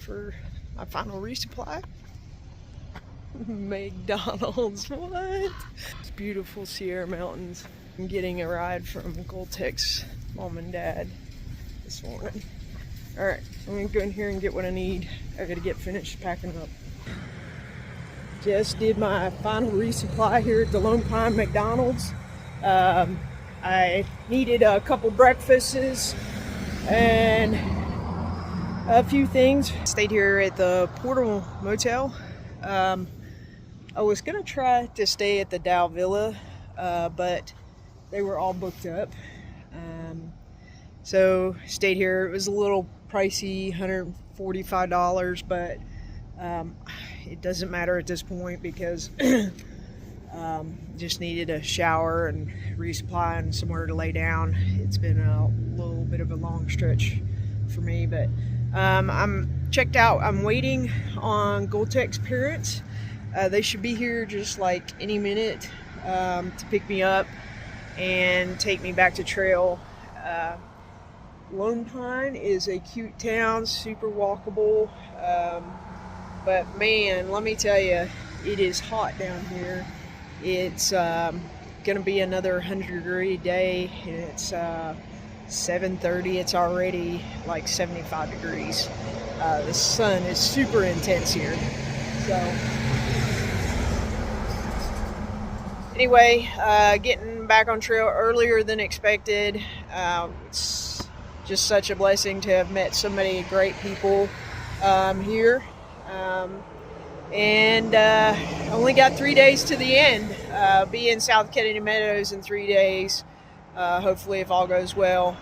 for my final resupply. McDonald's, what? It's beautiful Sierra Mountains. I'm getting a ride from Goltech's mom and dad this morning. Alright, I'm gonna go in here and get what I need. I gotta get finished packing up. Just did my final resupply here at the Lone Pine McDonald's. I needed a couple breakfasts and a few things. Stayed here at the Portal Motel. I was gonna try to stay at the Dow Villa, but they were all booked up. So stayed here. It was a little pricey, $145, but it doesn't matter at this point because just needed a shower and resupply and somewhere to lay down. It's been a little bit of a long stretch for me, but I'm checked out. I'm waiting on Goltech's parents. They should be here just like any minute to pick me up and take me back to trail. Lone Pine is a cute town, super walkable, but man, let me tell you, it is hot down here. It's gonna be another 100-degree day, and it's 7:30. It's already like 75 degrees. The sun is super intense here. So anyway, getting back on trail earlier than expected. It's just such a blessing to have met so many great people here. And only got 3 days to the end. Be in South Kennedy Meadows in 3 days, hopefully if all goes well.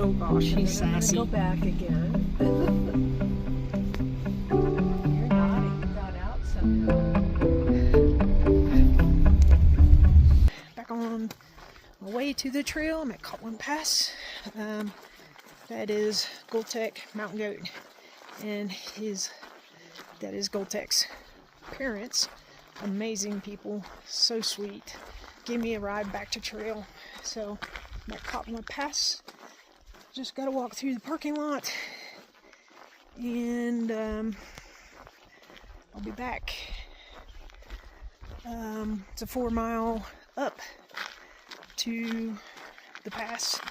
Oh gosh, she's sassy. Go back again. You're not. You got out somehow. Back on my way to the trail. I'm at Cotton Pass. That is Goltech Mountain Goat, and that is Goltech's parents. Amazing people, so sweet. Gave me a ride back to trail. So I'm at Cotton Pass. Just gotta walk through the parking lot, and I'll be back. It's a 4 mile up to the pass,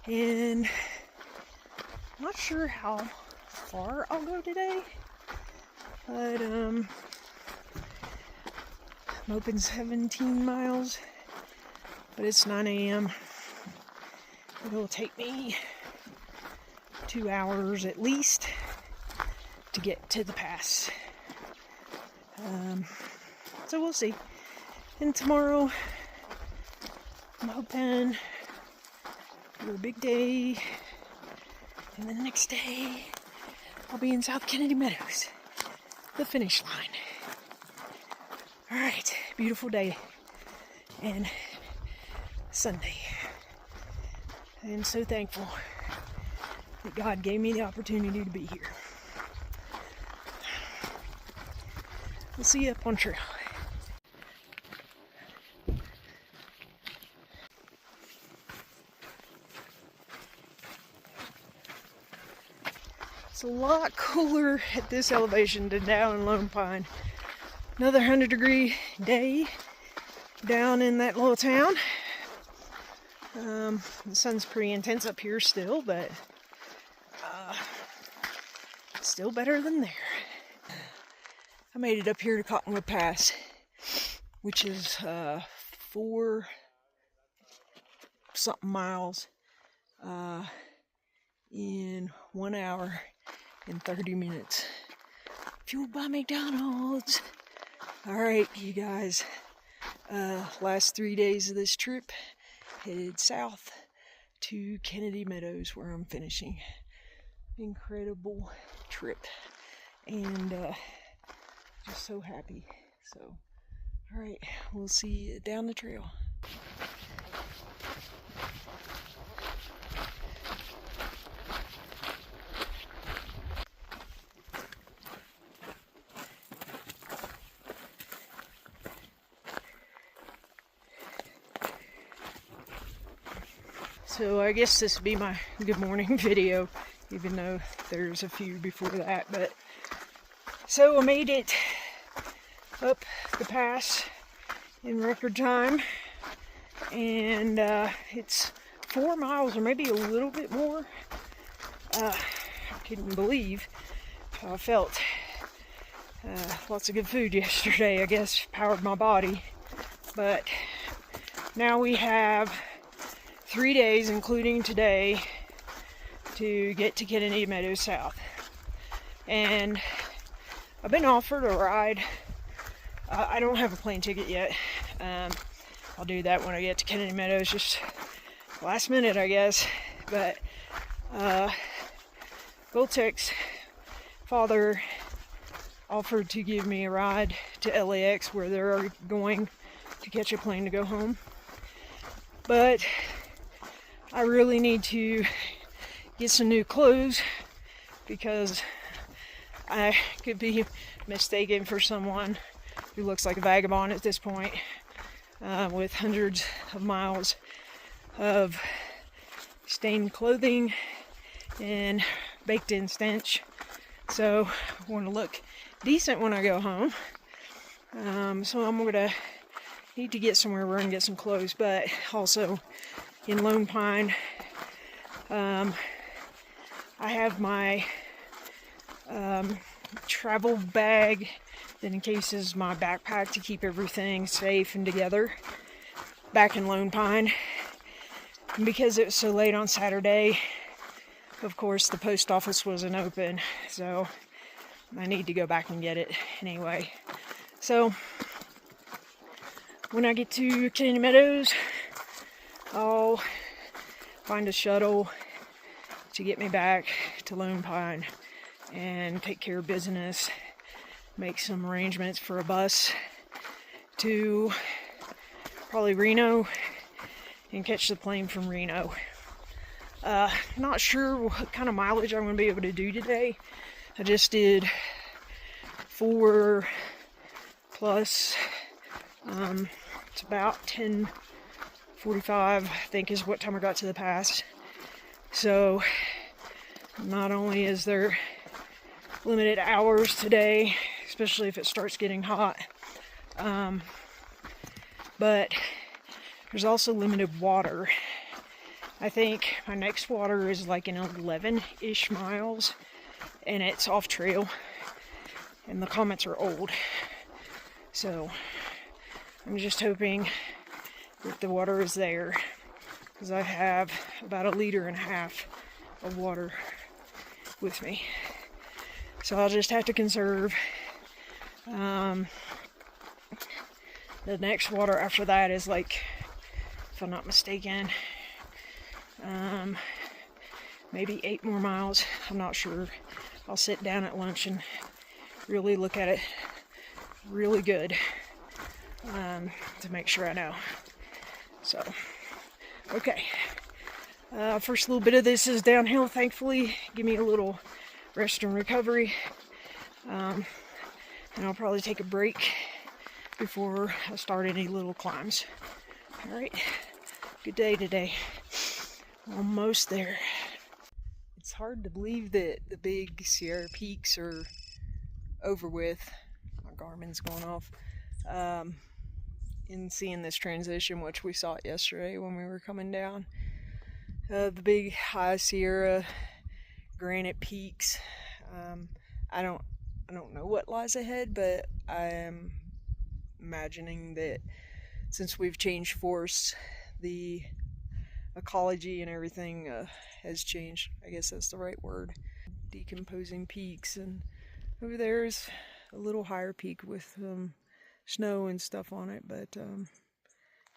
and I'm not sure how far I'll go today, but I'm open 17 miles, but it's 9 a.m. It'll take me 2 hours at least to get to the pass. So we'll see. And tomorrow, I'm hoping for a big day. And then the next day, I'll be in South Kennedy Meadows, the finish line. All right, beautiful day. And Sunday. I am so thankful that God gave me the opportunity to be here. We'll see you up on trail. It's a lot cooler at this elevation than down in Lone Pine. Another 100-degree day down in that little town. The sun's pretty intense up here still, but still better than there. I made it up here to Cottonwood Pass, which is 4 something miles in 1 hour and 30 minutes. Fueled by McDonald's. Alright, you guys. Last 3 days of this trip, headed south to Kennedy Meadows where I'm finishing. Incredible trip. And just so happy. So, all right, we'll see you down the trail. So I guess this would be my good morning video, even though there's a few before that. But so I made it up the pass in record time, and it's 4 miles or maybe a little bit more. I couldn't believe how I felt. Lots of good food yesterday, I guess, powered my body. But now we have 3 days, including today, to get to Kennedy Meadows South. And I've been offered a ride. I don't have a plane ticket yet. I'll do that when I get to Kennedy Meadows, just last minute, I guess. But Goltech's father offered to give me a ride to LAX, where they're going to catch a plane to go home. But I really need to get some new clothes, because I could be mistaken for someone who looks like a vagabond at this point, with hundreds of miles of stained clothing and baked in stench. So I want to look decent when I go home. So I'm gonna need to get somewhere where I can get some clothes. But also in Lone Pine, I have my travel bag that encases my backpack to keep everything safe and together back in Lone Pine. And because it was so late on Saturday, of course the post office wasn't open, so I need to go back and get it anyway. So when I get to Kennedy Meadows, I'll find a shuttle to get me back to Lone Pine and take care of business, make some arrangements for a bus to probably Reno, and catch the plane from Reno. Not sure what kind of mileage I'm going to be able to do today. I just did 4 plus. It's about 10:45, I think, is what time I got to the pass. So not only is there limited hours today, especially if it starts getting hot, but there's also limited water. I think my next water is like in 11-ish miles, and it's off trail, and the comments are old. So I'm just hoping that the water is there, because I have about 1.5 liters of water with me. So I'll just have to conserve. The next water after that is, like, if I'm not mistaken, maybe 8 more miles. I'm not sure. I'll sit down at lunch and really look at it really good, to make sure I know. So, okay. First little bit of this is downhill, thankfully. Give me a little rest and recovery. And I'll probably take a break before I start any little climbs. Alright, good day today. Almost there. It's hard to believe that the big Sierra peaks are over with. My Garmin's going off. In seeing this transition, which we saw it yesterday when we were coming down. The big high Sierra granite peaks. I don't know what lies ahead, but I am imagining that since we've changed forests, the ecology and everything has changed. I guess that's the right word. Decomposing peaks, and over there's a little higher peak with snow and stuff on it, but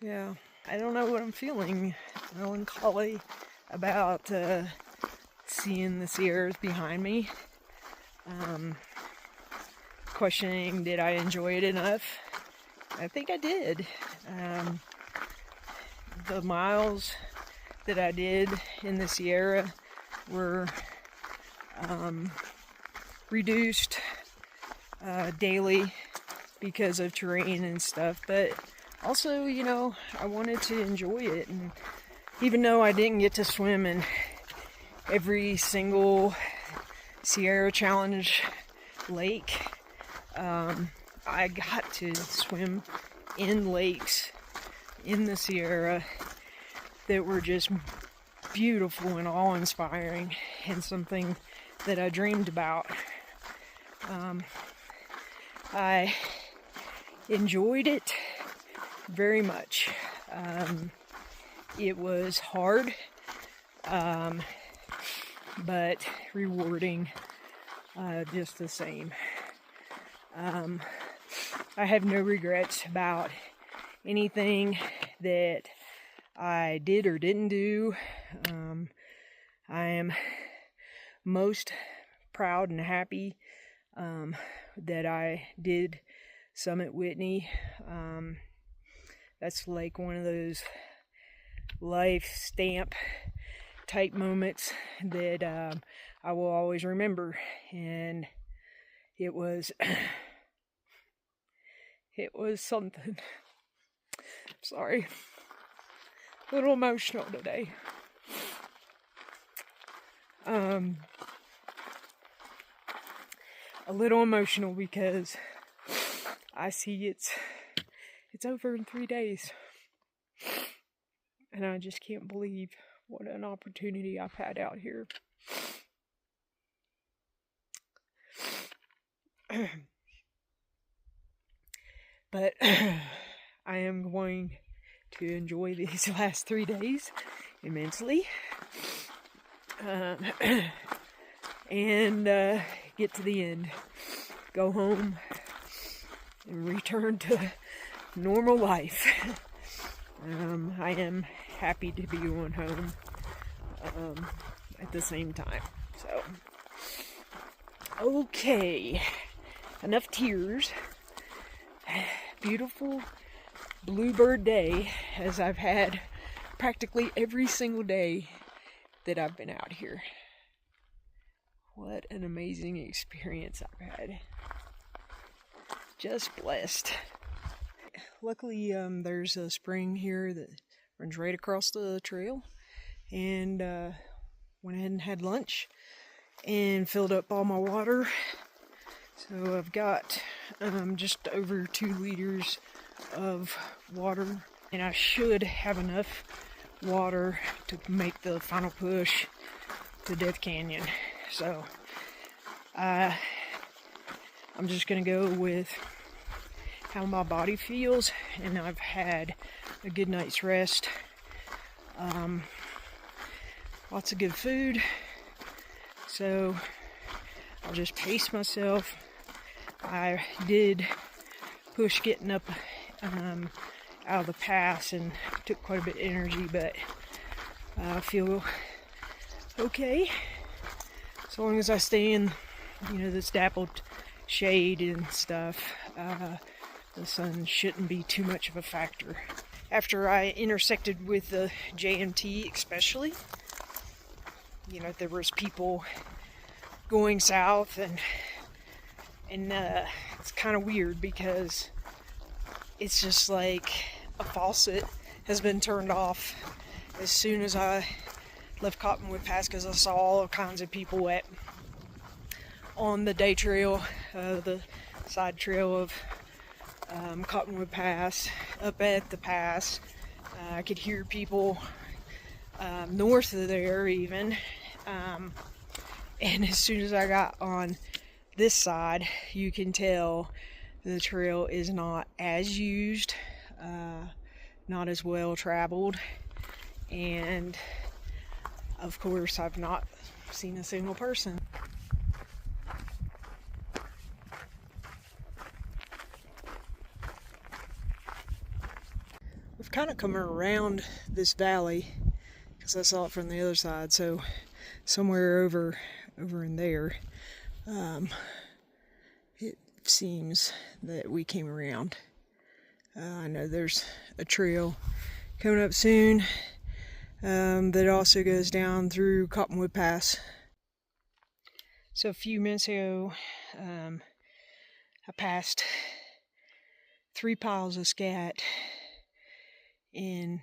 yeah, I don't know what I'm feeling, melancholy about seeing the Sierras behind me. Of questioning, did I enjoy it enough? I think I did. The miles that I did in the Sierra were reduced daily because of terrain and stuff, but also, you know, I wanted to enjoy it. And even though I didn't get to swim in every single Sierra Challenge lake, I got to swim in lakes in the Sierra that were just beautiful and awe-inspiring, and something that I dreamed about. I enjoyed it very much. It was hard, but rewarding just the same. I have no regrets about anything that I did or didn't do. I am most proud and happy that I did Summit Whitney. That's like one of those life stamp type moments that I will always remember. And it was it was something. Sorry, a little emotional today. A little emotional because I see it's over in 3 days, and I just can't believe what an opportunity I've had out here. But I am going to enjoy these last 3 days immensely, and get to the end, go home, and return to normal life. I am happy to be going home at the same time. So, okay, enough tears. Beautiful bluebird day, as I've had practically every single day that I've been out here. What an amazing experience I've had. Just blessed. Luckily, there's a spring here that runs right across the trail, and went ahead and had lunch and filled up all my water. So I've got just over 2 liters of water, and I should have enough water to make the final push to Death Canyon. So I'm just gonna go with how my body feels, and I've had a good night's rest. Lots of good food, so I'll just pace myself. I did push getting up out of the pass and took quite a bit of energy, but I feel okay as long as I stay in, this dappled shade and stuff. The sun shouldn't be too much of a factor. After I intersected with the JMT especially, there was people going south, and it's kind of weird because it's just like a faucet has been turned off as soon as I left Cottonwood Pass, because I saw all kinds of people on the day trail, the side trail of Cottonwood Pass, up at the pass. I could hear people north of there even, and as soon as I got on this side, you can tell the trail is not as used, not as well traveled, and of course I've not seen a single person. We've kind of come around this valley because I saw it from the other side, so somewhere over in there, it seams that we came around. I know there's a trail coming up soon that also goes down through Cottonwood Pass. So a few minutes ago, I passed 3 piles of scat in,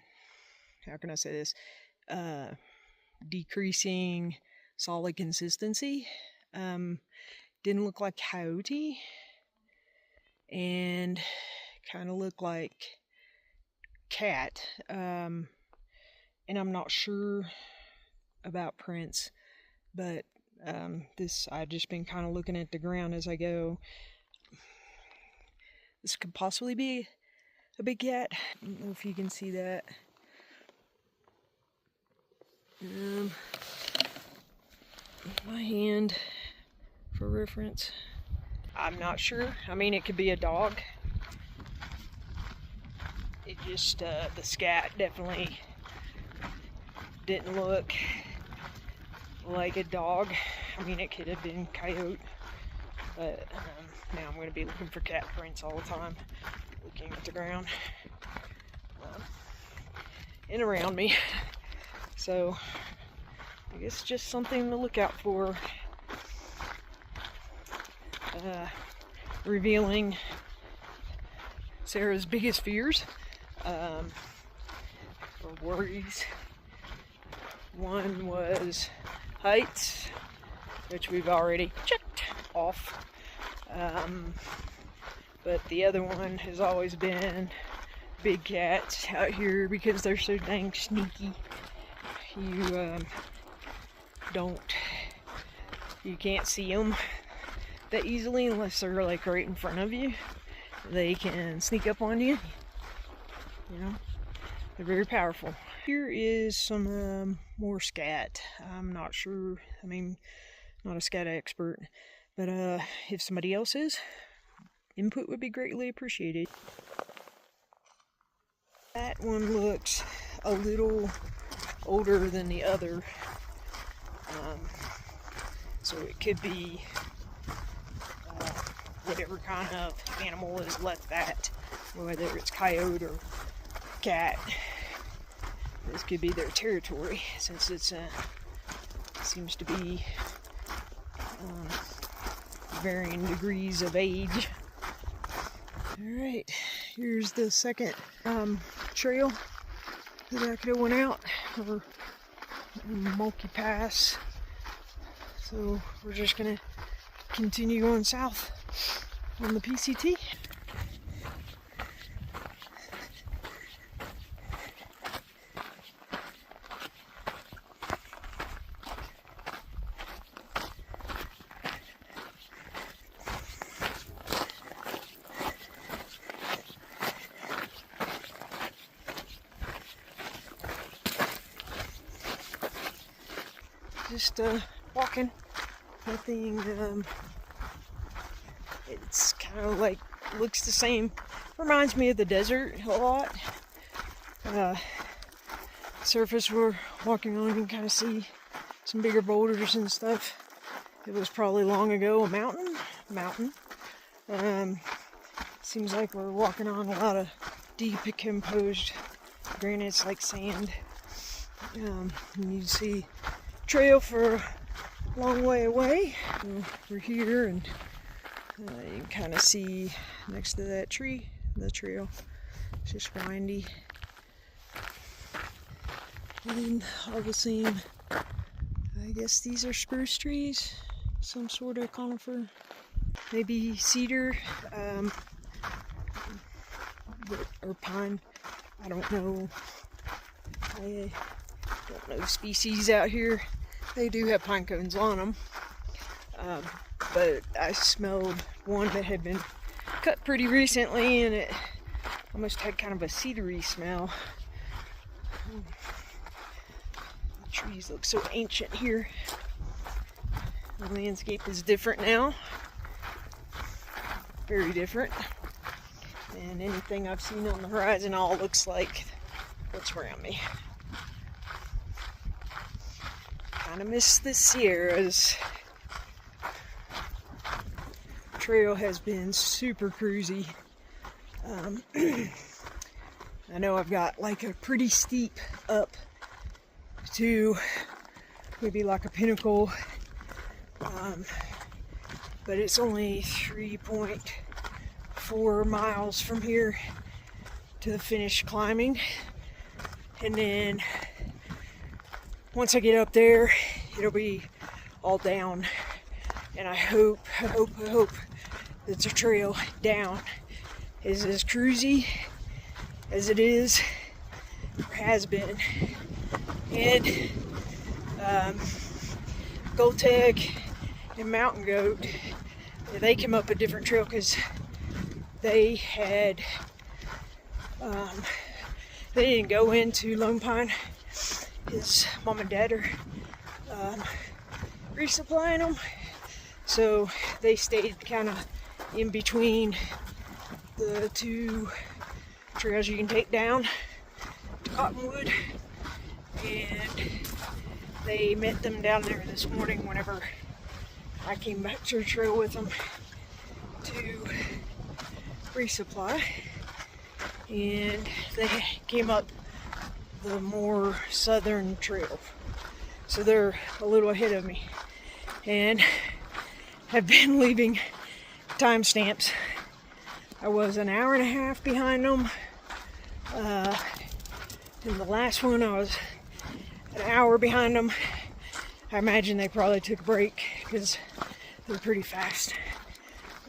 how can I say this, decreasing solid consistency. Didn't look like coyote and kind of looked like cat. And I'm not sure about prints, but I've just been kind of looking at the ground as I go. This could possibly be a big cat. I don't know if you can see that. My hand for reference. I'm not sure. I mean, it could be a dog. It just, the scat definitely didn't look like a dog. I mean, it could have been coyote, but now I'm going to be looking for cat prints all the time, looking at the ground and around me. So I guess just something to look out for. Revealing Sarah's biggest fears or worries. One was heights, which we've already checked off. But the other one has always been big cats out here because they're so dang sneaky. You can't see them that easily unless they're like right in front of you. They can sneak up on you. You know, they're very powerful. Here is some more scat. I'm not sure. I mean, not a scat expert, but if somebody else is, input would be greatly appreciated. That one looks a little older than the other, so it could be whatever kind of animal is left that, whether it's coyote or cat. This could be their territory, since it's seems to be varying degrees of age. Alright, here's the second trail that I could have went out, or Monkey Pass. So we're just gonna continue going south on the PCT. Just walking, nothing, it's kind of like, looks the same, reminds me of the desert a lot. Surface we're walking on, you can kind of see some bigger boulders and stuff. It was probably long ago a mountain. Seems like we're walking on a lot of deep decomposed granites like sand. And you see trail for a long way away. We're here, and you can kind of see next to that tree the trail. It's just windy, and all the same, I guess these are spruce trees, some sort of conifer, maybe cedar, or pine. I don't know. I don't know species out here. They do have pine cones on them, but I smelled one that had been cut pretty recently, and it almost had kind of a cedary smell. The trees look so ancient here. The landscape is different now, very different, and anything I've seen on the horizon all looks like what's around me. Kind of miss the Sierras. trail has been super cruisy. I know I've got like a pretty steep up to maybe like a pinnacle, but it's only 3.4 miles from here to the finish climbing. And then once I get up there, it'll be all down. And I hope that the trail down is as cruisy as it is or has been. And Gold Tech and Mountain Goat, they came up a different trail because they had they didn't go into Lone Pine. His mom and dad are resupplying them, so they stayed kind of in between the two trails you can take down to Cottonwood, and they met them down there this morning whenever I came back to the trail with them to resupply, and they came up the more southern trail, so they're a little ahead of me and have been leaving timestamps. I was an hour and a half behind them. In the last one, I was an hour behind them. I imagine they probably took a break because they're pretty fast.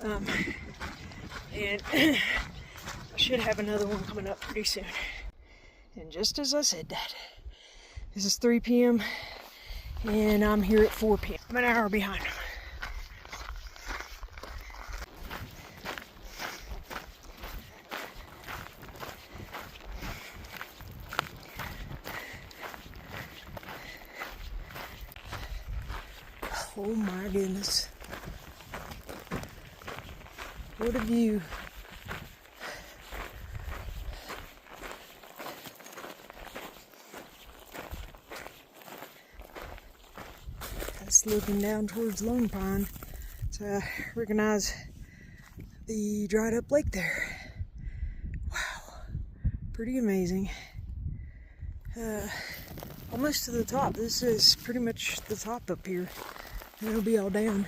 And I should have another one coming up pretty soon. And just as I said that, this is 3 p.m. and I'm here at 4 p.m. I'm an hour behind them. Oh my goodness. What a view. That's looking down towards Lone Pine. So I recognize the dried up lake there. Wow. Pretty amazing. Almost to the top. This is pretty much the top up here. And it'll be all down.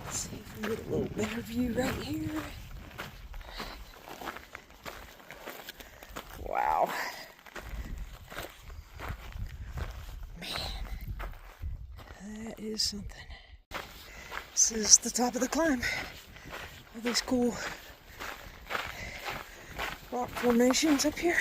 Let's see if we can get a little better view right here. Wow. Man, that is something. This is the top of the climb. All these cool rock formations up here.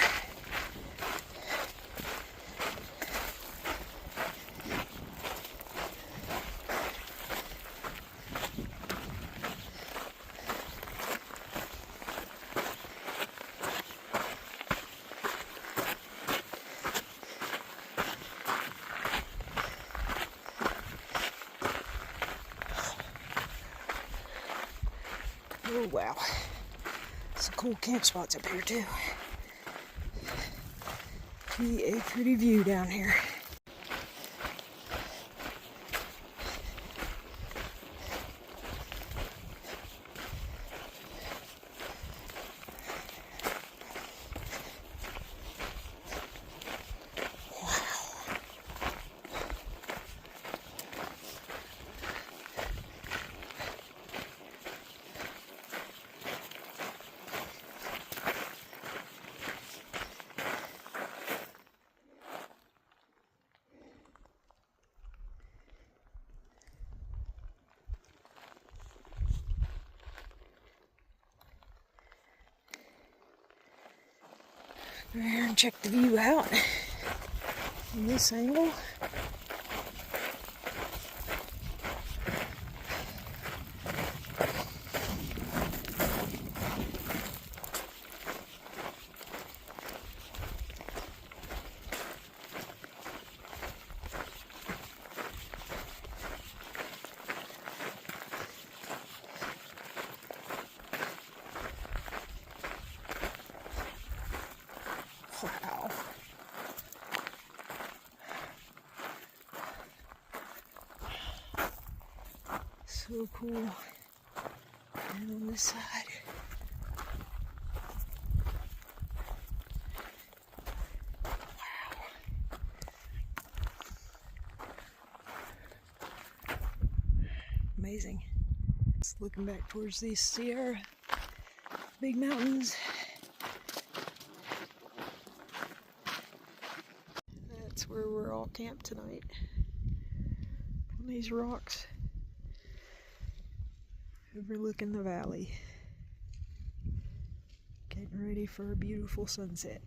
Oh wow, some cool camp spots up here too. Be a pretty view down here. Go here and check the view out from this angle. Wow. So cool. And on this side. Amazing. Just looking back towards these Sierra big mountains. That's where we're all camped tonight. On these rocks overlooking the valley. Getting ready for a beautiful sunset.